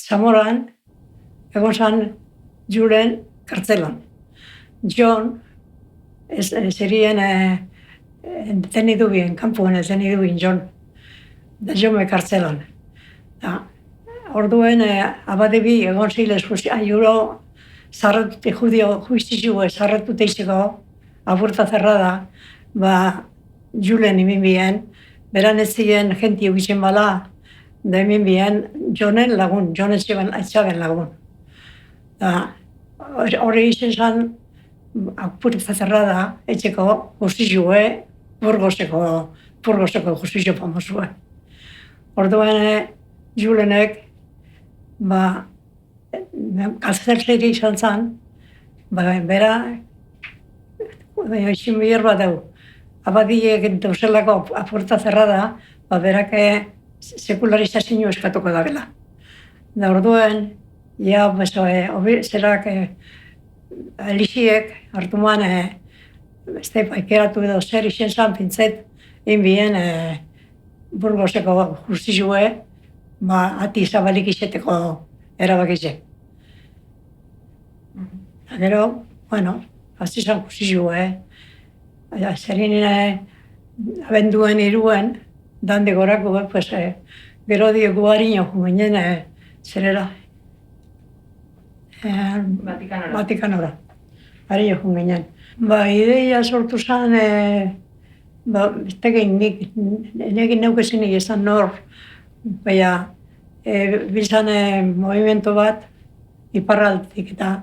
Zamoran, egon zan Julen kartzelan. Jon, zerien detenidu bien, kanpoan detenidu bien Jon. Da Jon me kartzelan. Orduen, abadebi egon zilez, aiuro zarratute juistizue zarratute izeko, aburta zerrada, Julen imin bien, beran ez ziren jenti egiten bala, da hemen bien Jonen lagun, Jon etxaben lagun. Hori izan zan, apurta zerrada, etxeko justizue, Burgoseko justizio famosue. Orduan, Julenek, kalzertzeiri izan zan, bera, izin bihar bat dugu. Abadiek dauzelako apurta zerrada, berak sekularizazio eskatuko da bela. Da orduan, zerak Elixiek hartu man, ikeratu edo zer izan zan pintzet, bien Burgoseko justizue, ati zabalik izeteko erabakitze. Gero, hasi zan justizue, zerin abenduen iruen, dande gorako, gero diogu harino ginen, zerera, Vatikanora. Harino ginen. Ideia sortu zan, nekin neukezinik izan nor, bizan movimento bat, iparraldetik eta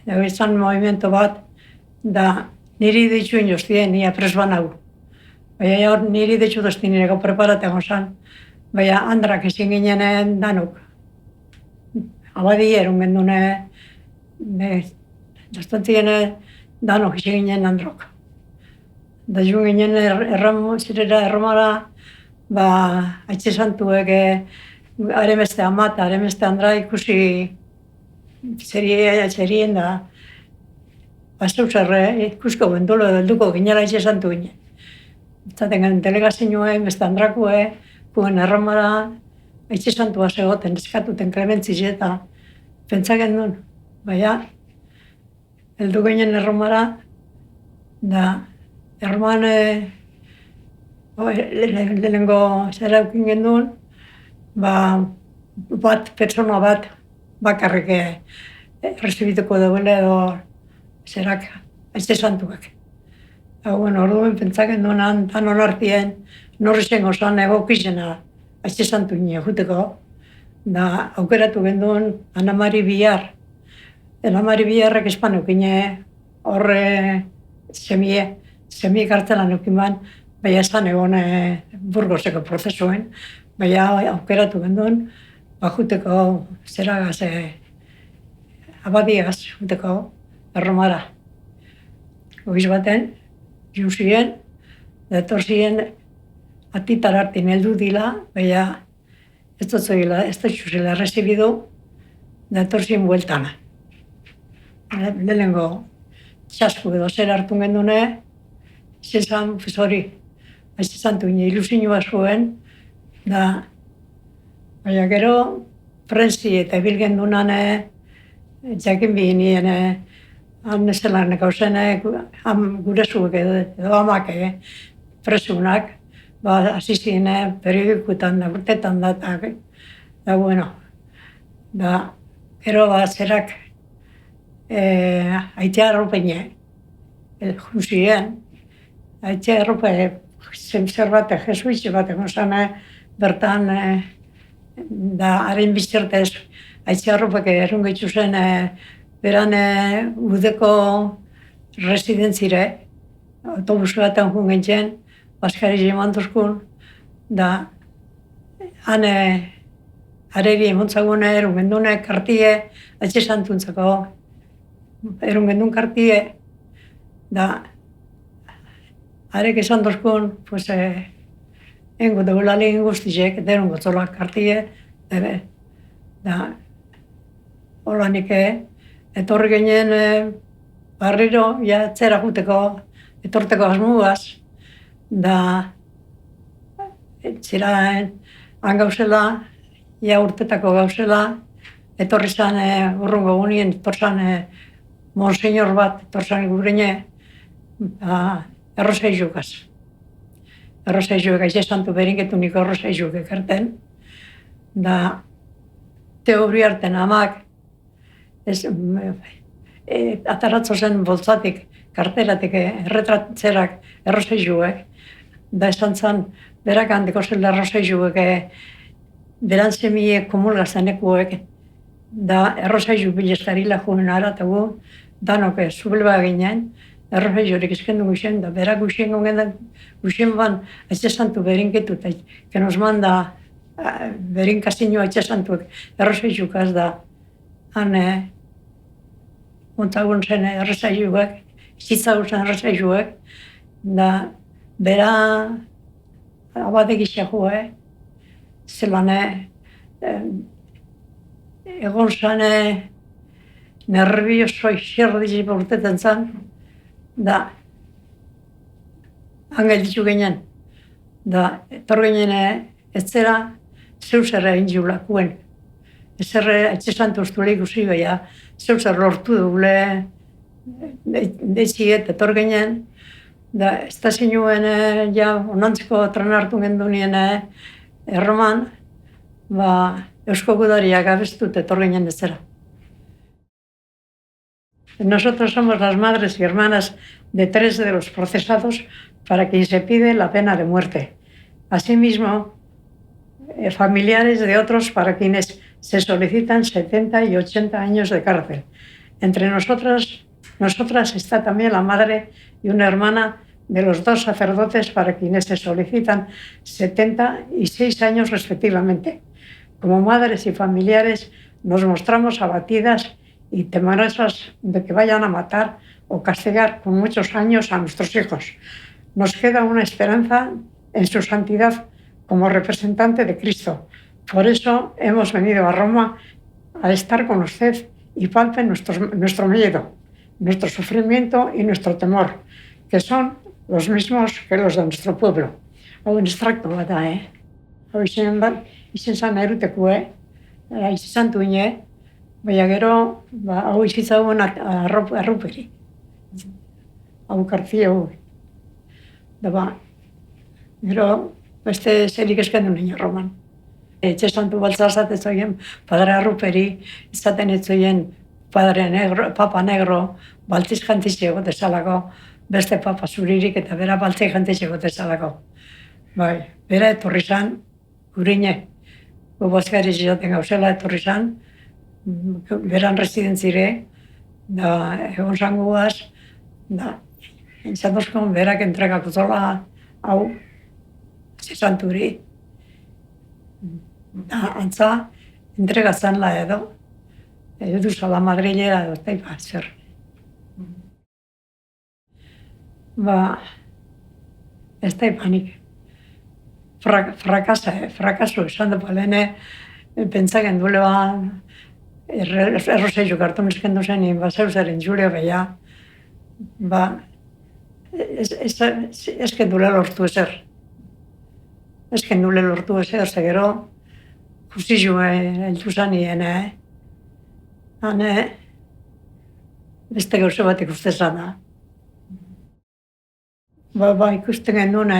bizan movimento bat, da niri dituen joztien, nia presban hau. Niri ditu doztien nireko preparategon zan, andrak ezin ginen danuk. Abadi erun gendune, doztantzien danok ezin ginen androk. Da joan ginen erromara, haitze santuek aremeste amata, aremeste andra ikusi zerien da, zeuzerre ikusko bendulo helduko ginela haitze santu ginen. Zaten delegazioen, beste andrakue, puen erromara, haitze santua zegoten, eskatuten klementziz eta pentsaken duen, heldu ginen erromara, da erroman lehenengo zera eukin genduen, pertsona bat bakarrik errezibituko duela edo zerak haitze santuak. Orduan pentsaken duen, danon artien, norri zengo zan egokizena haitze santu nire juteko, da aukeratu genduen Ana Mari Villar. Ana Mari Villarrek espan eukine horre semie kartzelan eukin ban, esan egon Burgoseko prozesuen, aukeratu genduen, juteko zeragaz, abadiagaz juteko erromara. Goiz baten, jun ziren, etor ziren atitar hartin heldu dila, ez dut zuzela errezibidu, etor ziren bueltana. Lehenengo txasku edo zer hartu gendune, izan hori, haitze santu ilusinua zuen, gero prentzi eta bil gendunan jakin bihinien han zelan gauzen gure zuek edo amak presunak, hasi ziren periodikuetan da, urtetan da, gero zerak aitea arropene, juzien, aitea arrope zer bat, jesuitze bat egon zan bertan, da haren biztertez aitea arropek erun gehitzu zen beran udeko residentzire, autobusu batean jun gentzen, Baskari jemantuzkun, da han areri emontzagun erun gendune kartie, haitze santuntzako erun gendun kartie, da arek esan dozkun, engo dugula legin guztizek, eta erun gotzola kartie, da hola nik etorri ginen barriro, zera juteko, etorteko asmugaz, da zera han gauzela, urtetako gauzela, etorri zan urrungo gunien, etorri monseñor bat, etorri zan gurine, errozaizukaz. Errozaizuk, aize santu berinketu niko errozaizuk ekarten. Da, teori harten amak, ataratzo zen boltzatik, karteratik, erretratzerak errozaizuek. Da esan zen, berak handiko zela errozaizuek, beran zemie komulgazanekuek, da errozaizu bilestarila juen aratagu, danok zubelba ginen, errozaizurik eskendu guxen, da berak guxen gongen, guxen ban, aize santu berinketu, eta kenos manda, berinkazinoa aize santuek errozaizukaz da, han, montagun zen errozaizuek, zitzagun zen errozaizuek, da, bera abadek izakue, zelan egon zen nervioso xerdizi urtetan zen, da, angel ditu ginen, da, etor ginen ez zera, zeu zer egin ziulakuen. Ez zer etxe santu ustule ikusi gaia, zeu zer lortu dugule, deitziet, etor ginen, da, ez da zinuen, ja, onantzeko tren hartu gendunien erroman, ba, eusko gudariak abestut etor ginen ez zera. Nosotros somos las madres y hermanas de 3 de los procesados para quien se pide la pena de muerte. Asimismo, familiares de otros para quienes se solicitan 70 y 80 años de cárcel. Entre nosotras está también la madre y una hermana de los 2 sacerdotes para quienes se solicitan 76 años respectivamente. Como madres y familiares nos mostramos abatidas y temerosas de que vayan a matar o castigar con muchos años a nuestros hijos. Nos queda una esperanza en su santidad como representante de Cristo. Por eso hemos venido a Roma a estar con usted y palpen nuestro miedo, nuestro sufrimiento y nuestro temor, que son los mismos que los de nuestro pueblo. Hau extracto bat da, Hau izen zan erutekue, izan duine, baina gero, hau izitzauen arruperi. Hau kartzia hau. Da ba, gero, beste zerik eskendu nien Roman. Etxe santu baltzazat ez zoien padre arruperi, izaten ez zoien papa negro, baltiz jantitxe egotezalako, beste papa zuririk eta bera baltiz jantitxe egotezalako. Bai, bera etorri zan, gurine, gobazkari zizaten gauzela etorri zan, beran residentzire, da egon zango guaz, da entzatozkon berak entregako zola hau, zizanturi, da antza entregatzen la edo zala madrilera edo taipa zer. Ba, ez taipanik. Frakaso esan da palene, pentsaken duele ba, errozeizu kartu neskendu zen, ba, zeu zeren jure beha, ba, ez kendule lortu ezer. Ez kendule lortu ezer, ze gero, justizu heltu zanien, hane, beste gauze bat ikustezan da. Ba, ikusten gendun,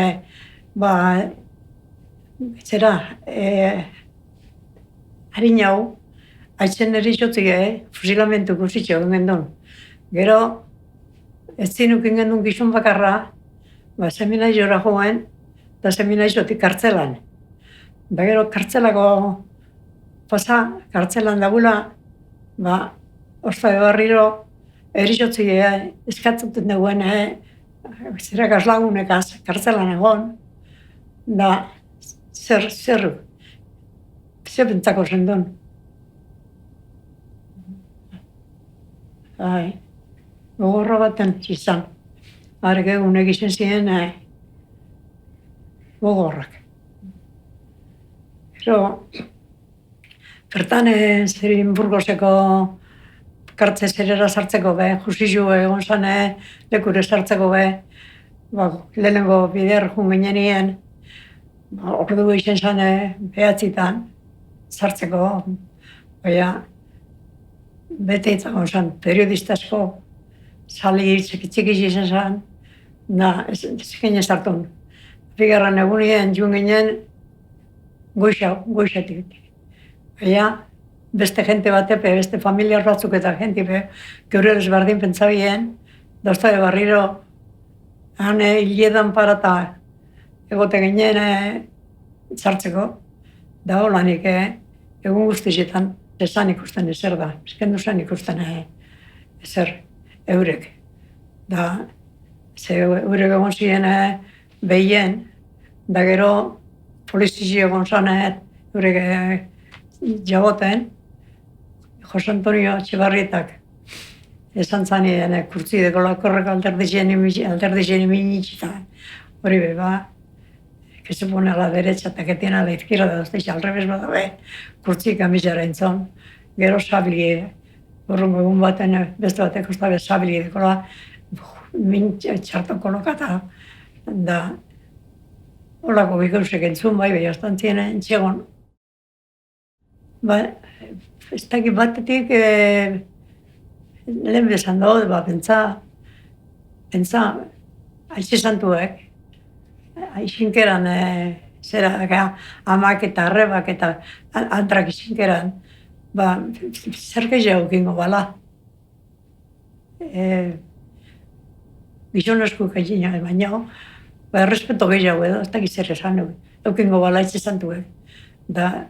ba, zera, harin hau, haitzen eritxotik, fusilamentu guztitxo gendun. Gero, ez zinukin gendun gizun bakarra, ba, seminaizora joen, eta seminaizotik kartzelan. Da gero, kartzelako pasa, kartzelan dagula, ba, osta barriro, eritxotik eskatzuten duguen, zera gazlagunekaz, kartzelan egon, da, zer bentzako zendun. Gogorra baten izan. Arek egun egiten ziren gogorrak. Gero, bertan zerin Burgoseko kartze zerera sartzeko be, justizu egon zan lekure sartzeko be, lehenengo bider jun ginenien, ordu izan zan behatzitan sartzeko, baina bete itzagon zen, periodista asko, sali txiki izan zen, da, zekin ez hartun. Bigarren egunien joan ginen, goixatik. Baina, beste jente batepe, beste familiar batzuk eta jentipe, geure ezberdin pentsabien, dauzta barriro, han hiliedan parata egote ginen txartzeko, da holanik egun guztietan esan ikusten ezer da, eskendu zen ikusten ezer eurek. Da, ze eurek egon ziren behien, da gero polizizi egon zen eurek jaboten, Jose Antonio Etxebarrietak esan zanien kurtzideko lakorrek alderdizien iminitxita. Hori beba, que se pone a la derecha eta que tiene a la izquierda, al revés badabe, kurtzik amizara entzon. Gero sablie, urrungo egun baten beste batek ustabe sablie dekola, txarto kolokata, da holako bikausek entzun bai, astan ziren entxegon. Ba, ez dakit batetik lehen bezan dut, pentsa, aize santuek, aixinkeran, amak eta arrebak eta antrak aixinkeran, zer gehiago egingo bala. Gizonezko gaitxina, baina, errespeto gehiago edo, ez dakit zer esan eukingo bala aize santuek. Da,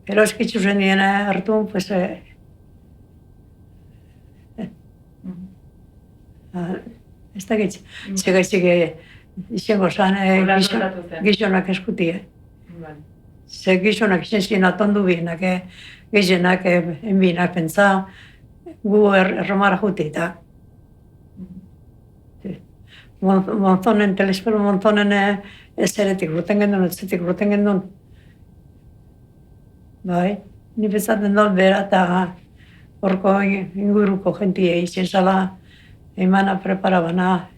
gero eskitzu zen nien hartu, pues, ez dakit, segaizik izango zen gizonak eskutie. Ze gizonak izan ziren atondu bienak, gehienak enbinak pentsa, gu erromara juti eta. Montonen, telespero montonen ezeretik ruten gendun, etzetik ruten gendun. Bai, ni bezaten dut bera eta horko inguruko jentie izan zala emana preparabana